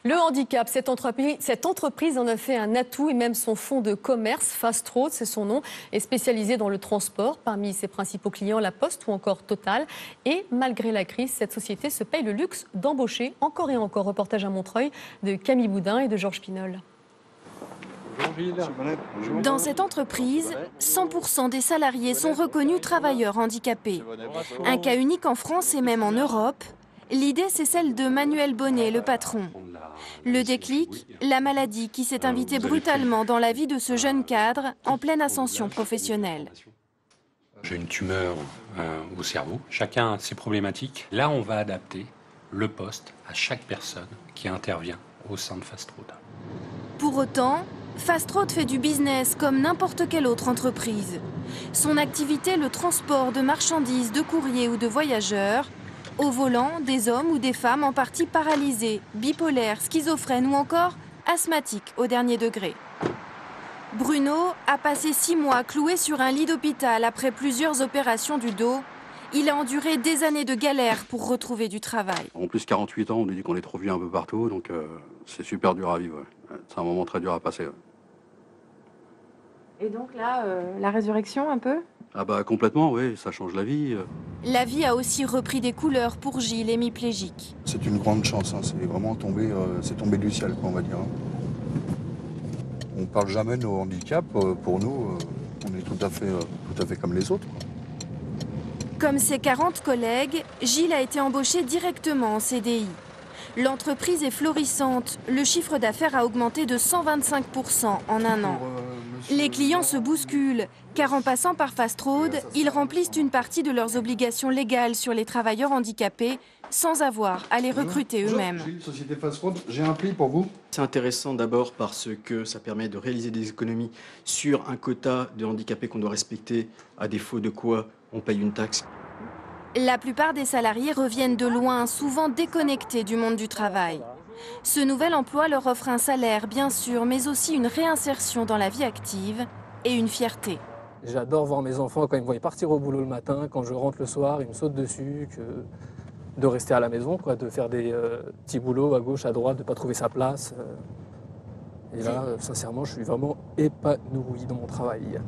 Le handicap, cette entreprise en a fait un atout et même son fonds de commerce, Fast Road, c'est son nom, est spécialisé dans le transport. Parmi ses principaux clients, La Poste ou encore Total. Et malgré la crise, cette société se paye le luxe d'embaucher encore et encore. Reportage à Montreuil de Camille Boudin et de Georges Pinol. Dans cette entreprise, 100% des salariés sont reconnus travailleurs handicapés. Un cas unique en France et même en Europe. L'idée, c'est celle de Manuel Bonnet, le patron. Le déclic, la maladie qui s'est invitée brutalement dans la vie de ce jeune cadre en pleine ascension professionnelle. J'ai une tumeur au cerveau. Chacun a ses problématiques. Là, on va adapter le poste à chaque personne qui intervient au sein de Fast Road. Pour autant, Fast Road fait du business comme n'importe quelle autre entreprise. Son activité, le transport de marchandises, de courriers ou de voyageurs. Au volant, des hommes ou des femmes en partie paralysés, bipolaires, schizophrènes ou encore asthmatiques au dernier degré. Bruno a passé 6 mois cloué sur un lit d'hôpital après plusieurs opérations du dos. Il a enduré des années de galère pour retrouver du travail. En plus, 48 ans, on nous dit qu'on est trop vieux un peu partout, donc c'est super dur à vivre. Ouais. C'est un moment très dur à passer. Ouais. Et donc là, la résurrection un peu ? Ah bah complètement, oui, ça change la vie. La vie a aussi repris des couleurs pour Gilles, hémiplégique. C'est une grande chance, hein. C'est vraiment tombé, c'est tombé du ciel, on va dire. On ne parle jamais de nos handicaps. Pour nous, on est tout à fait comme les autres. Comme ses 40 collègues, Gilles a été embauché directement en CDI. L'entreprise est florissante. Le chiffre d'affaires a augmenté de 125% en un an. Les clients se bousculent, car en passant par Fast Road, ils remplissent une partie de leurs obligations légales sur les travailleurs handicapés sans avoir à les recruter eux-mêmes. Société Fast Road, j'ai un prix pour vous. C'est intéressant d'abord parce que ça permet de réaliser des économies sur un quota de handicapés qu'on doit respecter, à défaut de quoi on paye une taxe. La plupart des salariés reviennent de loin, souvent déconnectés du monde du travail. Ce nouvel emploi leur offre un salaire, bien sûr, mais aussi une réinsertion dans la vie active et une fierté. J'adore voir mes enfants quand ils me voient partir au boulot le matin, quand je rentre le soir, ils me sautent dessus, de rester à la maison, quoi, de faire des petits boulots à gauche, à droite, de ne pas trouver sa place. Et là, sincèrement, je suis vraiment épanoui dans mon travail.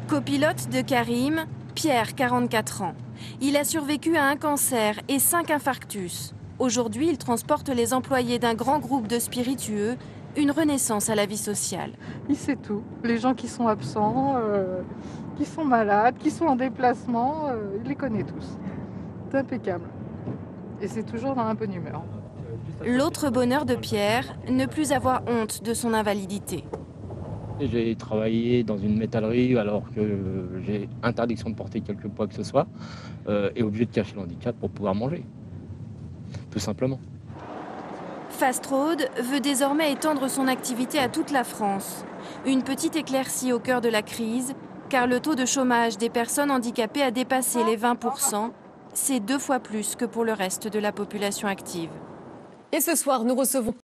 Copilote de Karim, Pierre, 44 ans. Il a survécu à un cancer et 5 infarctus. Aujourd'hui, il transporte les employés d'un grand groupe de spiritueux, une renaissance à la vie sociale. Il sait tout. Les gens qui sont absents, qui sont malades, qui sont en déplacement, il les connaît tous. C'est impeccable. Et c'est toujours dans la bonne humeur. L'autre bonheur de Pierre, ne plus avoir honte de son invalidité. J'ai travaillé dans une métallerie alors que j'ai interdiction de porter quelque poids que ce soit et obligé de cacher le handicap pour pouvoir manger. Tout simplement. Fast Road veut désormais étendre son activité à toute la France. Une petite éclaircie au cœur de la crise, car le taux de chômage des personnes handicapées a dépassé les 20%. C'est 2 fois plus que pour le reste de la population active. Et ce soir, nous recevons